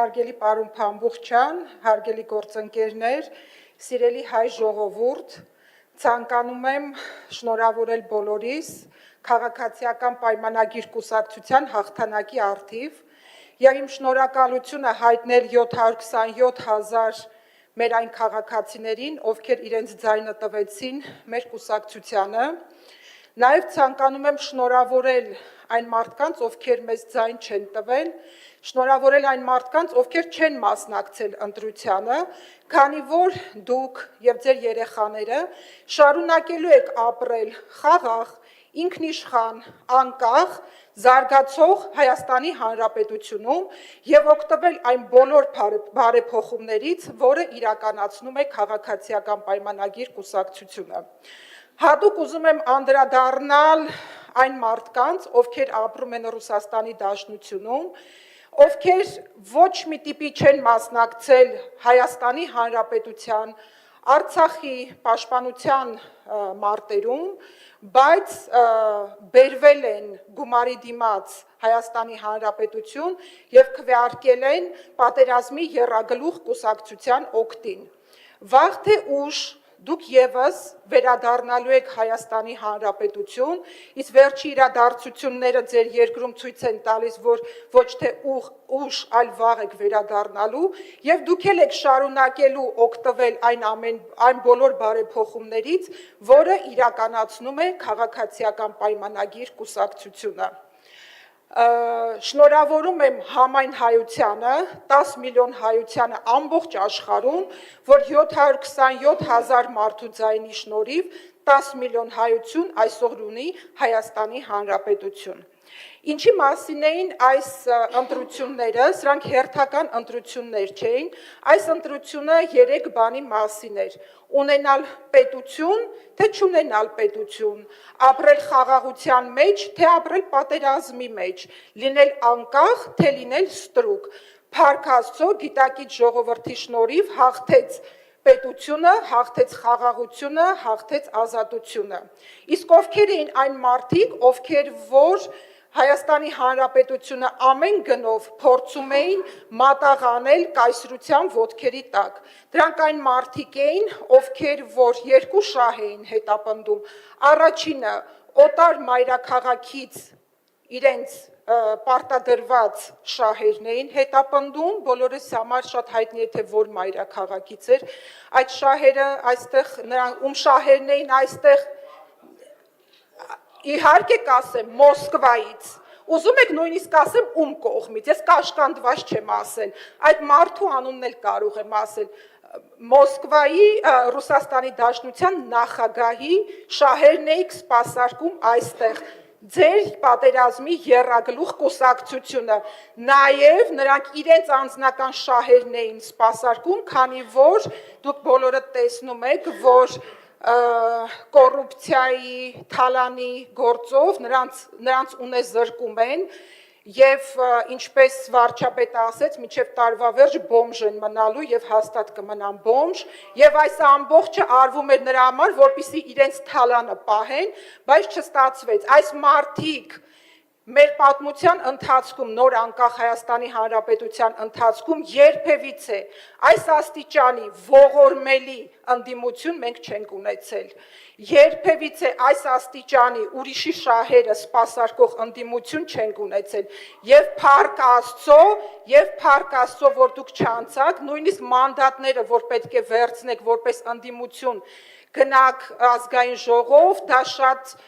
Հարգելի պարոն Փամբուխչյան, հարգելի գործընկերներ, սիրելի հայ ժողովուրդ, ցանկանում եմ շնորհավորել բոլորիս քաղաքացիական պայմանագիր կուսակցության հաղթանակի առթիվ եւ իմ շնորհակալությունը հայտնել 727,000 մեր այն քաղաքացիներին, ովքեր իրենց ձայնը տվեցին մեր կուսակցությանը, նաեւ ցանկանում եմ շնորհավորել այն մարդկանց, ովքեր մեզ ձայն չեն տվել, շնորհավորել այն մարդկանց, ովքեր չեն մասնակցել ընտրությանը, քանի որ դուք եւ ձեր երեխաները շարունակելու եք ապրել խաղաղ, ինքնիշխան, անկախ, զարգացող Հայաստանի Հանրապետությունում եւ օգտվել այն բոլոր բարեփոխումներից, որը իրականացնում է քաղաքացիական պայմանագիր կուսակցությունը։ Հատուկ ուզում եմ անդրադառնալ այն մարդկանց, ովքեր ապրում են Ռուսաստանի Դաշնությունում, ովքեր ոչ մի տիպի չեն մասնակցել Հայաստանի Հանրապետության, Արցախի պաշտպանության մարտերում, բայց բերվել են գումարի դիմաց Հայաստանի Հանրապետություն եւ քվեարկել են պատերազմի եռագլուխ կուսակցության օգտին։ Վաղ թե ուշ դուք եւս վերադառնալու եք Հայաստանի Հանրապետություն, իսկ վերջի իրադարձությունները ձեր երկրում ցույց են տալիս, որ ոչ թե ուշ, այլ վաղ եք վերադառնալու, եւ դուք եք շարունակելու օգտվել այն բոլոր բարեփոխումներից, որը իրականացնում է քաղաքացիական պայմանագիր կուսակցությունը։ Շնորհավորում եմ համայն հայությանը, 10 միլիոն հայությանը ամբողջ աշխարհում, որ 727,000 մարդու ձայնի շնորհիվ 10 միլիոն հայություն այսօր ունի Հայաստանի Հանրապետություն։ Ինչի մասին էին այս ընտրությունները, սրանք հերթական ընտրություններ չէին, այս ընտրությունը 3 բանի մասին էր. ունենալ պետություն, թե չունենալ պետություն, ապրել խաղաղության մեջ, թե ապրել պատերազմի մեջ, լինել անկախ, թե լինել ստրուկ։ Փառք Աստծո, գիտակից ժողովրդի շնորհիվ հաղթեց պետությունը, հաղթեց խաղաղությունը, հաղթեց ազատությունը։ Իսկ ովքեր էին այն մարդիկ, ովքեր որ Հայաստանի Հանրապետությունը ամեն գնով փորձում էին մատաղանել կայսրության ոտքերի տակ։ Դրանք այն մարդիկ էին, ովքեր որ երկու շահ էին հետապնդում։ Առաջինը օտար մայրաքաղաքից իրենց պարտադրված շահերն էին հետապնդում, բոլորս համար շատ հայտնի է, թե որ մայրաքաղաքից էր։ Այդ շահերը այստեղ նրանք ում շահերն էին այստեղ Իհարկե կասեմ Մոսկվայից, ուզում եք նույնիսկ ասեմ ում կողմից, ես կաշկանդված չեմ ասել, այդ մարդու անունն էլ կարող եմ ասել, Մոսկվայի Ռուսաստանի Դաշնության նախագահի շահերն էիք սպասարկում այստեղ, ձեր պատերազմի եռագլուխ կուսակցությունը, նաև նրանք իրենց անձնական շահերն էին սպասարկում, քանի որ դուք բոլորը տեսնում եք, որ կոռուպցիայի, թալանի գործով նրանց ունեզրկում են եւ ինչպես վարչապետը ասեց, մինչեւ տարվա վերջ բոմժ են մնալու եւ հաստատ կմնան բոմժ եւ այս ամբողջը արվում էր նրա համար, որպեսզի իրենց թալանը պահեն, բայց չստացվեց։ Այս մարդիկ մեր պատմության ընթացքում, նոր անկախ Հայաստանի Հանրապետության ընթացքում երբևիցե այս աստիճանի ողորմելի ընդդիմություն մենք չենք ունեցել։ Երբևիցե այս աստիճանի ուրիշի շահերը սպասարկող ընդդիմություն չենք ունեցել։ Եվ փառք Աստծո, որ դուք չանցաք, նույնիսկ մանդատները, որ պետք է վերցնեք որպես ընդդիմություն, գնաք ազգային ժողով, դա շատ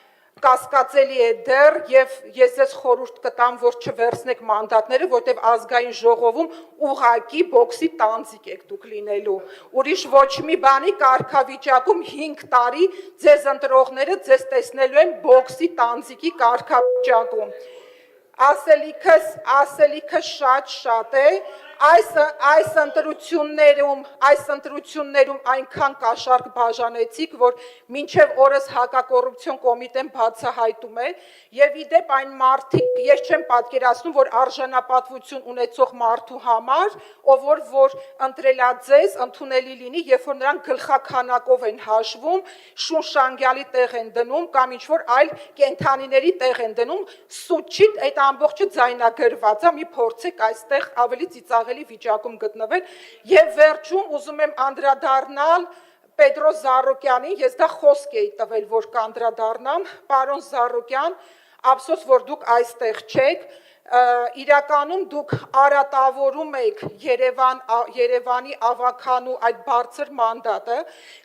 կասկածելի է դեռ եւ ես ձեզ խորհուրդ կտամ, որ չվերցնեք մանդատները, որտեւ ազգային ժողովում ուղակի բոքսի տանձիկ եք դուք լինելու։ Ուրիշ ոչ մի բանի կարգավիճակում 5 տարի ձեզ ընտրողները ձեզ տեսնելու են բոքսի տանձիկի կարգավիճակում։ Ասելիքս շատ է, այս ընտրություններում այնքան կաշառք բաժանեցիք, որ մինչև օրս հակակոռուպցիոն կոմիտեն բացահայտում է, եւ իդեպ այն մարդիկ, ես չեմ պատկերացնում, որ արժանապատվություն ունեցող մարդու համար, ով որ ընտրելաձեզ ընդունելի լինի, երբ որ նրանք գլխաքանակով են հաշվում, շունշանգյալի տեղ են դնում կամ ինչ որ այլ կենթանիների տեղ են դնում, սուտ չի այդ ամբողջը ձայնագրված է, մի փորձեք այստեղ ավելի ծիծաղ աղելի վիճակում գտնվել եւ վերջում ուզում եմ անդրադառնալ Պետրոս Զարոկյանին, ես դա խոսք էի տվել, որ կանդրադառնամ, պարոն Զարոկյան, ափսոս, որ դուք այստեղ չեք, իրականում դուք արատավորում եք Երևանի ավականու այդ բարձր մանդատը,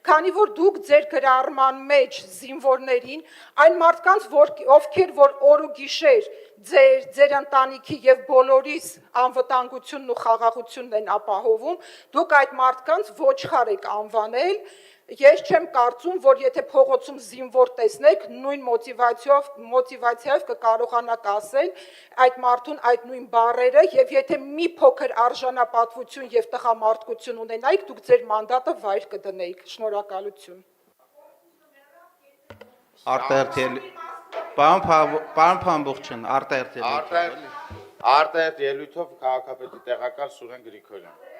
քանի որ դուք ձեր գրառման մեջ զինվորներին, այն մարդկանց, ովքեր որ օր ու գիշեր ձեր ընտանիքի եւ բոլորիս անվտանգությունն ու խաղաղությունն են ապահովում, դուք այդ մարդկանց ոչխար եք անվանել, ես չեմ կարծում, որ եթե փողոցում զինվոր տեսնեք, նույն մոտիվացիայով կկարողանաք ասել այդ մարդուն այդ նույն բառերը եւ եթե մի փոքր արժանապատվություն եւ տղամարդկություն ունենայիք, դուք ձեր մանդատը վայր կդնեիք։ Շնորհակալություն։ Պարոն Փամբուխչյան, արտահերթ ելույթով քաղաքապետի տեղակալ Սուրեն Գրիգորյան։